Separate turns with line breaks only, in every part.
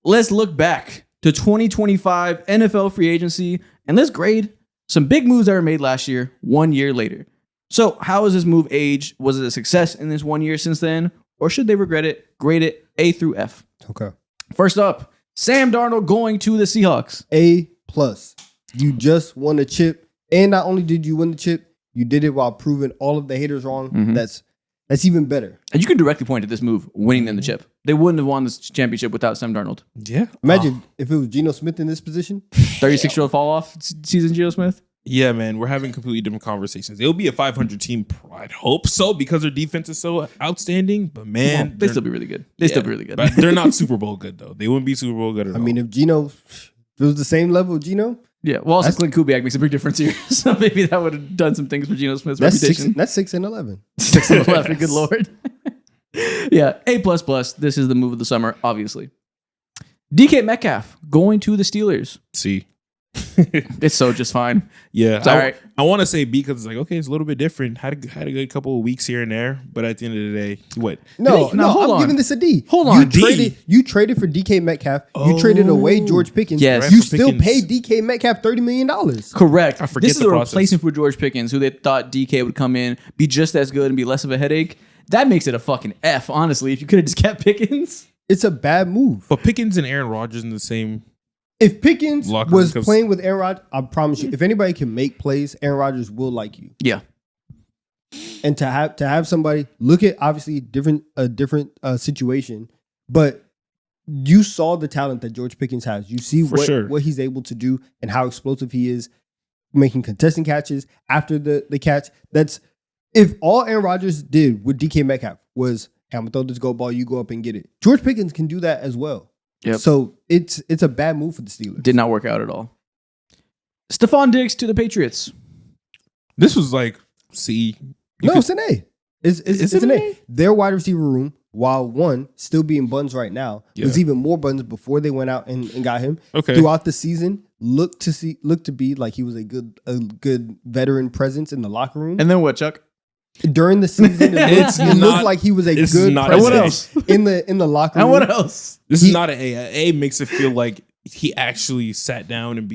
let's look back to 2025 NFL free agency and let's grade some big moves that were made last year, 1 year later. So how has this move aged? Was it a success in this 1 year since then? Or should they regret it? Grade it A through F.
Okay.
First up, Sam Darnold going to the Seahawks.
A+. You just won a chip. And not only did you win the chip, you did it while proving all of the haters wrong.
Mm-hmm.
That's even better.
And you can directly point to this move, winning them the chip. They wouldn't have won this championship without Sam Darnold.
Yeah.
Imagine if it was Geno Smith in this position.
36-year-old fall off season Geno Smith.
Yeah, man, we're having completely different conversations. It'll be a 500 team. I'd hope so because their defense is so outstanding. But man,
They still be really good. They still be really good.
But they're not Super Bowl good though. They wouldn't be Super Bowl good at all.
I mean, if it was the same level of Geno,
Yeah, well, also Clint Kubiak makes a big difference here. So maybe that would have done some things for Geno Smith's reputation.
That's 6-11.
6-11, good Lord. Yeah, A++. This is the move of the summer, obviously. DK Metcalf going to the Steelers.
C.
It's so just fine.
Yeah,
It's all right.
I want to say B because it's like, okay, it's a little bit different. Had a good couple of weeks here and there, but at the end of the day, what?
No,
hold
I'm
on.
giving this a D.
Hold on,
You traded for DK Metcalf. You traded away George Pickens.
Yes.
You
For
still
Pickens.
paid DK Metcalf $30 million.
Correct.
I forget
This is
the
a
process.
replacement for George Pickens, who they thought DK would come in, be just as good, and be less of a headache. That makes it a fucking F, honestly. If you could have just kept Pickens.
It's a bad move.
But Pickens and Aaron Rodgers in the same.
If Pickens
Locker
was
room, 'cause-
playing with Aaron Rodgers, I promise you, if anybody can make plays, Aaron Rodgers will like you.
Yeah.
And to have somebody look at obviously a different situation, but you saw the talent that George Pickens has. You see what he's able to do and how explosive he is, making contesting catches after the catch. That's if all Aaron Rodgers did with DK Metcalf was, hey, I'm gonna throw this go ball, you go up and get it. George Pickens can do that as well.
Yep.
So it's a bad move for the Steelers.
Did not work out at all. Stefon Diggs to the Patriots.
This was like C.
It's an A. It's
it
an
an
A. Their wide receiver room, while one still being buns right now, was even more buns before they went out and got him.
Okay.
Throughout the season, looked to be like he was a good veteran presence in the locker room.
And then what, Chuck?
During the season, it looked like he was a good
not
presence in the locker room.
And what else?
This is not an A. An A makes it feel like he actually sat down and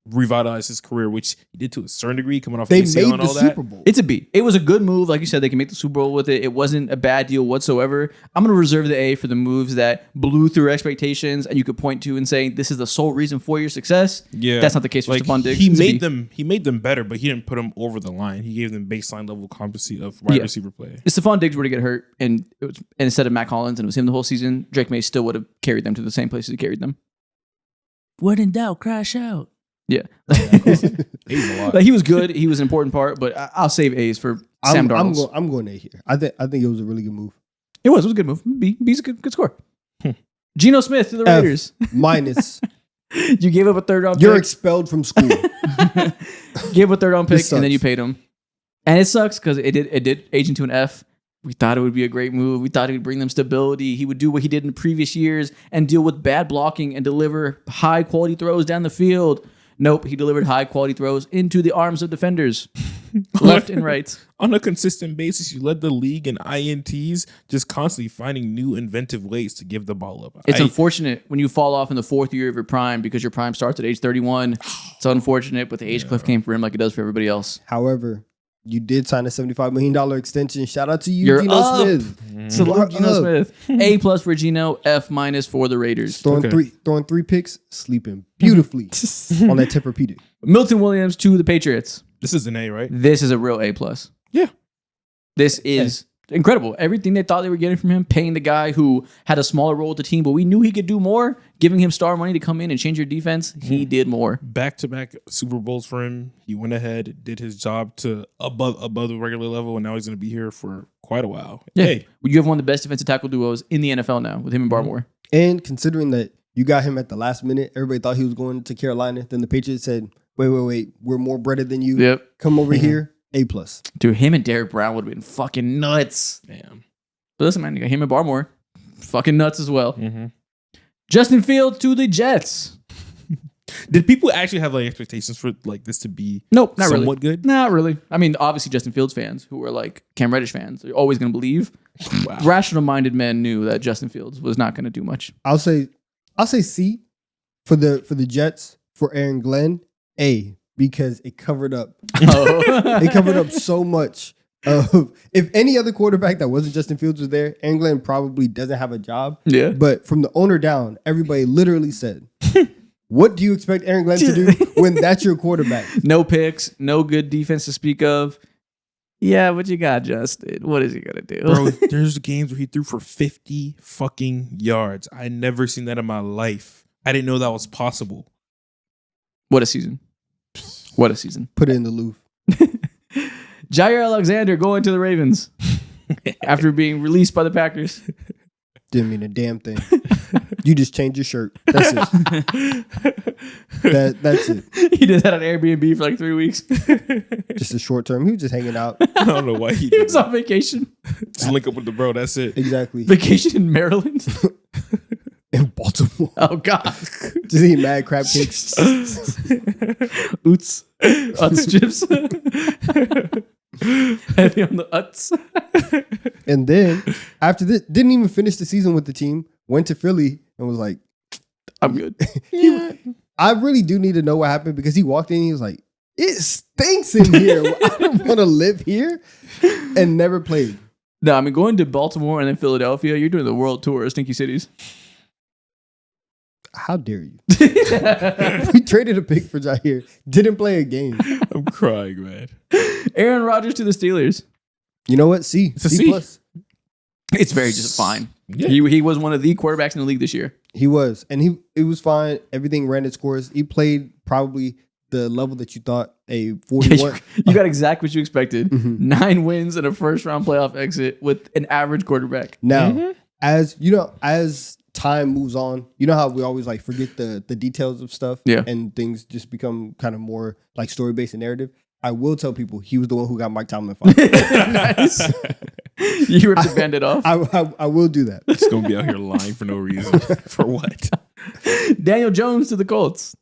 revitalized his career, which he did to a certain degree, coming off
They
ACL
made
and
the
all that.
Super Bowl.
It's a B. It was a good move. Like you said, they can make the Super Bowl with it. It wasn't a bad deal whatsoever. I'm going to reserve the A for the moves that blew through expectations and you could point to and say, this is the sole reason for your success.
Yeah,
That's not the case for Stefon Diggs.
He
It's a
made
B.
He made them better, but he didn't put them over the line. He gave them baseline level competency of wide receiver play.
If Stefon Diggs were to get hurt and instead of Matt Collins and it was him the whole season, Drake May still would have carried them to the same places he carried them. When in doubt, crash out. Yeah.
He's a lot.
Like, he was good. He was an important part, but I'll save A's for Sam Darnold.
I'm going A here. I think it was a really good move.
It was a good move. B's a good score. Geno Smith to the Raiders.
Minus.
You gave up a third-round
You're
pick.
expelled from school.
Gave up a third-round pick,
This
and then you
sucks.
paid him. And it sucks because it did age into an F. We thought it would be a great move. We thought it would bring them stability. He would do what he did in previous years and deal with bad blocking and deliver high-quality throws down the field. Nope, he delivered high-quality throws into the arms of defenders, left and right.
On a consistent basis, you led the league in INTs, just constantly finding new inventive ways to give the ball up.
It's unfortunate when you fall off in the fourth year of your prime because your prime starts at age 31. It's unfortunate, but the age cliff came for him like it does for everybody else.
However, you did sign a $75 million extension. Shout out to you,
You're
Geno
up.
Smith.
Salute Geno Smith. A+ for Geno, F- for the Raiders.
Throwing three picks, sleeping beautifully on that Tempur-Pedic.
Milton Williams to the Patriots.
This is an A, right?
This is a real A+.
Yeah.
This is incredible. Everything they thought they were getting from him, paying the guy who had a smaller role with the team, but we knew he could do more, giving him star money to come in and change your defense, he did more.
Back-to-back Super Bowls for him. He went ahead, did his job to above the regular level, and now he's going to be here for quite a while.
Yeah.
Hey,
You have one of the best defensive tackle duos in the NFL now with him and Barmore.
And considering that you got him at the last minute, everybody thought he was going to Carolina. Then the Patriots said, wait, we're more breaded than you.
Yep.
Come over here, A+.
Dude, him and Derrick Brown would have been fucking nuts.
damn.
But listen, man, you got him and Barmore. Fucking nuts as well.
Mm-hmm.
Justin Fields to the Jets.
Did people actually have like expectations for like this to be
Nope, not
somewhat
really.
good?
Not really. I mean, obviously Justin Fields fans who are like Cam Reddish fans, they're always going to believe. Wow. Rational-minded men knew that Justin Fields was not going to do much.
I'll say C for the Jets, for Aaron Glenn, A, because it covered up. It covered up so much. If any other quarterback that wasn't Justin Fields was there, Aaron Glenn probably doesn't have a job.
Yeah.
But from the owner down, everybody literally said, what do you expect Aaron Glenn to do when that's your quarterback?
No picks, no good defense to speak of. Yeah, what you got, Justin? What is he going to do?
Bro, there's games where he threw for 50 fucking yards. I never seen that in my life. I didn't know that was possible.
What a season. What a season.
Put it in the Louvre.
Jaire Alexander going to the Ravens after being released by the Packers.
Didn't mean a damn thing. You just changed your shirt. That's it. That's it.
He did that on Airbnb for like 3 weeks.
Just a short term. He was just hanging out.
I don't know why
He was on vacation.
Just link up with the bro. That's it.
Exactly.
Vacation in Maryland.
In Baltimore.
Oh, God.
Just eating mad crab cakes.
Uts. Uts chips. Heavy on the Uts.
And then, after this, didn't even finish the season with the team. Went to Philly and was like,
I'm good.
I really do need to know what happened because he walked in and he was like, it stinks in here. I don't want to live here. And never played.
No, I mean, going to Baltimore and then Philadelphia, you're doing the world tour of stinky cities.
How dare you? We traded a pick for Jaire. Didn't play a game.
I'm crying, man.
Aaron Rodgers to the Steelers.
You know what? C.
It's a
C+.
C.
It's very just fine.
Yeah.
He was one of the quarterbacks in the league this year.
He was. And it was fine. Everything ran its course. He played probably the level that you thought a 41.
You got exactly what you expected.
Mm-hmm.
9 wins and a first-round playoff exit with an average quarterback.
Now, as time moves on, you know how we always like forget the details of stuff, and things just become kind of more like story-based and narrative. I will tell people he was the one who got Mike Tomlin fired.
Nice. You ripped the Band-Aid off.
I will do that.
Just gonna be out here lying for no reason. For what?
Daniel Jones to the Colts.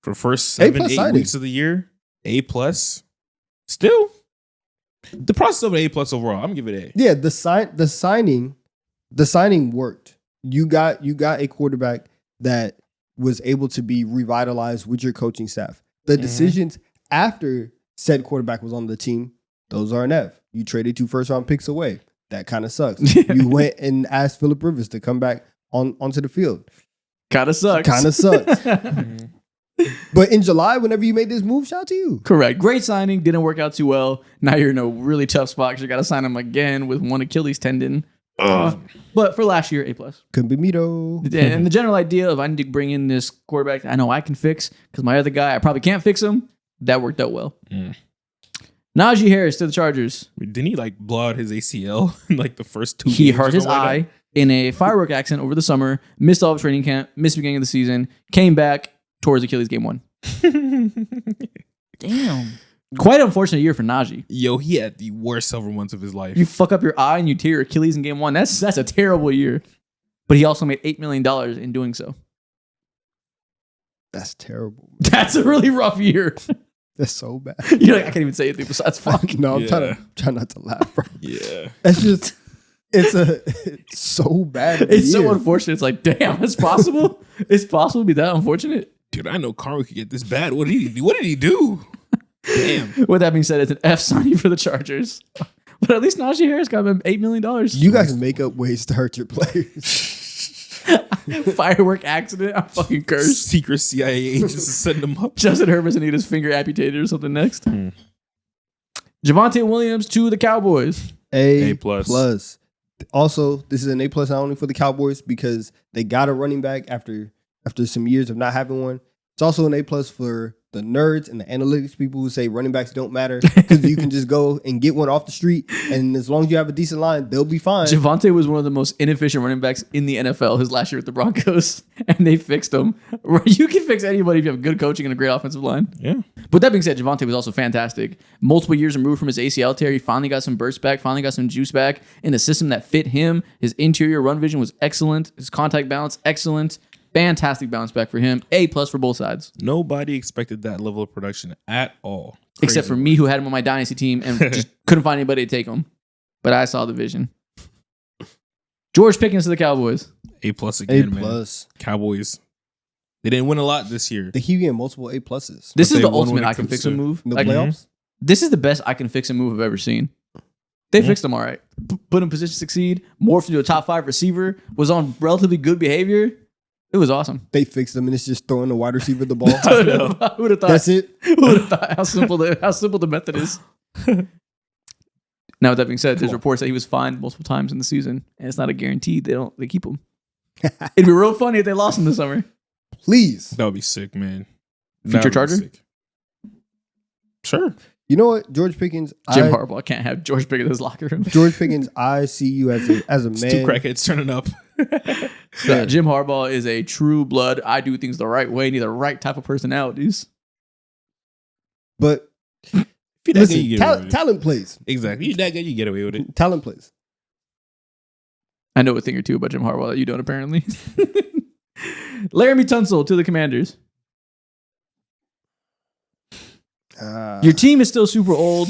For the first 7-8
signing.
weeks of the year, A+. Still, the process of an A+ overall, I'm gonna give it A.
Yeah, the signing worked. You got a quarterback that was able to be revitalized with your coaching staff. The decisions after said quarterback was on the team, those are an F. You traded 2 first-round picks away. That kind of sucks. You went and asked Phillip Rivers to come back onto the field.
Kind of sucks.
But in July, whenever you made this move, shout out to you.
Correct. Great signing. Didn't work out too well. Now you're in a really tough spot because you got to sign him again with one Achilles tendon. But for last year, A+.
Couldn't be me though.
And the general idea of I need to bring in this quarterback I know I can fix because my other guy, I probably can't fix him. That worked out well. Najee Harris to the Chargers.
Didn't he like blow out his ACL in like the first 2
He
games
hurt
or
his
something like
eye in a firework accident over the summer, missed all of training camp, missed the beginning of the season, came back, tore his Achilles game 1. Damn. Quite an unfortunate year for Najee.
Yo, he had the worst several months of his life.
You fuck up your eye and you tear your Achilles in game 1. That's a terrible year. But he also made $8 million in doing so.
That's terrible.
That's a really rough year.
That's so bad.
You're like, I can't even say anything besides fuck.
No, I'm trying not to laugh, bro.
Yeah.
That's just it's so bad.
It's so unfortunate. It's like, damn, it's possible. It's possible to be that unfortunate.
Dude, I know Carl could get this bad. What did he do? What did he do? Damn.
With that being said, it's an F signing for the Chargers. But at least Najee Harris got him $8 million.
You guys make up ways to hurt your players.
Firework accident. I'm fucking cursed.
Secret CIA agents setting them up.
Justin Herbert's gonna need his finger amputated or something next. Javonte Williams to the Cowboys.
A+. Also, this is an A+ not only for the Cowboys because they got a running back after some years of not having one. It's also an A+ for the nerds and the analytics people who say running backs don't matter because you can just go and get one off the street, and as long as you have a decent line, they'll be fine.
Javonte was one of the most inefficient running backs in the NFL his last year with the Broncos, and they fixed him. You can fix anybody if you have good coaching and a great offensive line.
Yeah.
But that being said, Javonte was also fantastic. Multiple years removed from his ACL tear, he finally got some burst back, finally got some juice back in a system that fit him. His interior run vision was excellent. His contact balance, excellent. Fantastic bounce back for him. A+ for both sides.
Nobody expected that level of production at all.
Except for me, who had him on my dynasty team and just couldn't find anybody to take him. But I saw the vision. George Pickens to the Cowboys.
A+ again,
A+.
man. Cowboys. They didn't win a lot this year.
They keep getting multiple A+.
This is the ultimate I can fix a move.
In the playoffs?
This is the best I can fix a move I've ever seen. They fixed him all right. Put him in position to succeed. Morphed into a top 5 receiver. Was on relatively good behavior. It was awesome.
They fixed him and it's just throwing the wide receiver the ball.
Who would have thought?
That's it.
Who would have thought how simple the method is? Now, with that being said, there's reports that he was fined multiple times in the season, and it's not a guarantee. They keep him. It'd be real funny if they lost him this summer.
Please.
That would be sick, man.
Future Charger?
Sure.
You know what? George Pickens.
Jim Harbaugh can't have George Pickens in his locker room.
George Pickens, I see you as a man.
Two crackheads turning up.
Jim Harbaugh is a true blood. I do things the right way. Need the right type of personalities.
But listen, talent plays.
Exactly. You're that good, you get away with it.
Talent plays.
I know a thing or two about Jim Harbaugh that you don't, apparently. Laremy Tunsil to the Commanders. Your team is still super old.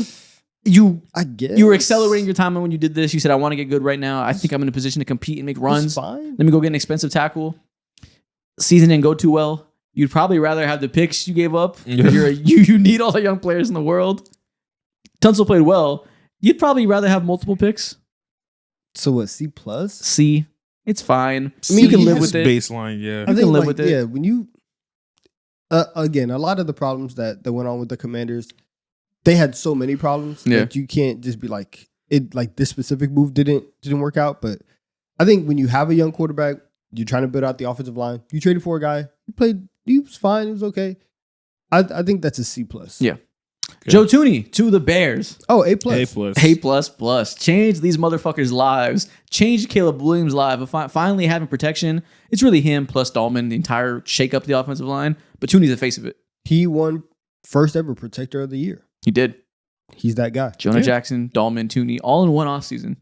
I guess you were accelerating your timeline when you did this. You said, I want to get good right now. I think I'm in a position to compete and make runs. Let me go get an expensive tackle. Season didn't go too well. You'd probably rather have the picks you gave up. You need all the young players in the world. Tunsil played well. You'd probably rather have multiple picks.
So what, C+?
C. It's fine. I mean, you can live with it.
Baseline, yeah.
I think live with it. Yeah, when you... again, a lot of the problems that went on with the Commanders, they had so many problems that you can't just be like this specific move didn't work out. But I think when you have a young quarterback, you're trying to build out the offensive line. You traded for a guy. He was fine. He was okay. I think that's a C+.
Yeah. Good. Joe Thuney to the Bears.
Oh, A+.
A++. Change these motherfuckers' lives. Change Caleb Williams' life. Finally having protection. It's really him plus Dahlman, the entire shake up the offensive line. But Thuney's the face of it.
He won first ever Protector of the Year.
He did.
He's that guy.
Jonah Jackson, Dahlman, Thuney, all in one offseason.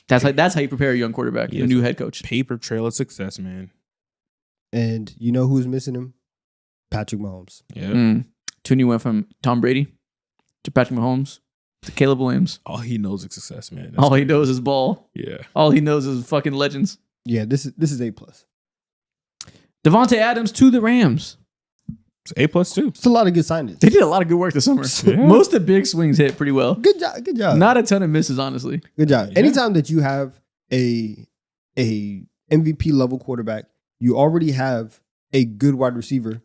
That's how you prepare a young quarterback, a new head coach.
Paper trail of success, man.
And you know who's missing him? Patrick Mahomes.
Yeah.
Thuney went from Tom Brady to Patrick Mahomes to Caleb Williams.
All he knows is success, man.
All he knows is ball.
Yeah.
All he knows is fucking legends.
Yeah, this is A+.
Davante Adams to the Rams.
It's A+ too.
It's a lot of good signings.
They did a lot of good work this summer. Yeah. Most of the big swings hit pretty well.
Good job.
Not a ton of misses, honestly.
Good job. Yeah. Anytime that you have a MVP level quarterback, you already have a good wide receiver.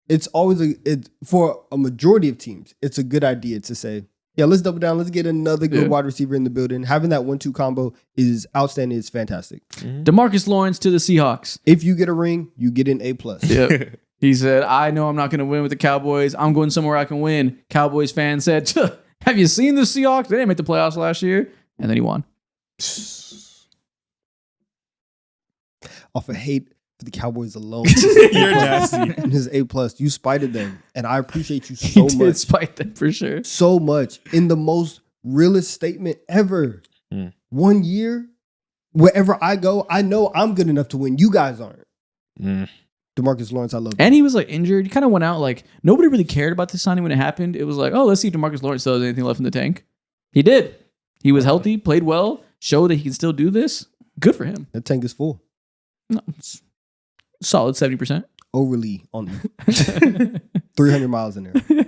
It's always for a majority of teams, it's a good idea to say, yeah, let's double down. Let's get another good wide receiver in the building. Having that 1-2 combo is outstanding. It's fantastic.
Demarcus Lawrence to the Seahawks.
If you get a ring, you get an A+.
Yep. He said, I know I'm not going to win with the Cowboys. I'm going somewhere I can win. Cowboys fan said, have you seen the Seahawks? They didn't make the playoffs last year. And then he won.
Off of hate for the Cowboys alone.
You're nasty.
And his A+. You spited them. And I appreciate you so much.
He did spite them for sure.
So much. In the most realest statement ever. 1 year, wherever I go, I know I'm good enough to win. You guys aren't. Demarcus Lawrence, I love you.
And he was like injured. He kind of went out like nobody really cared about this signing when it happened. It was like, oh, let's see if Demarcus Lawrence still has anything left in the tank. He did. He was healthy, played well, showed that he can still do this. Good for him.
That tank is full.
No, it's solid 70%.
Overly on 300 miles in there.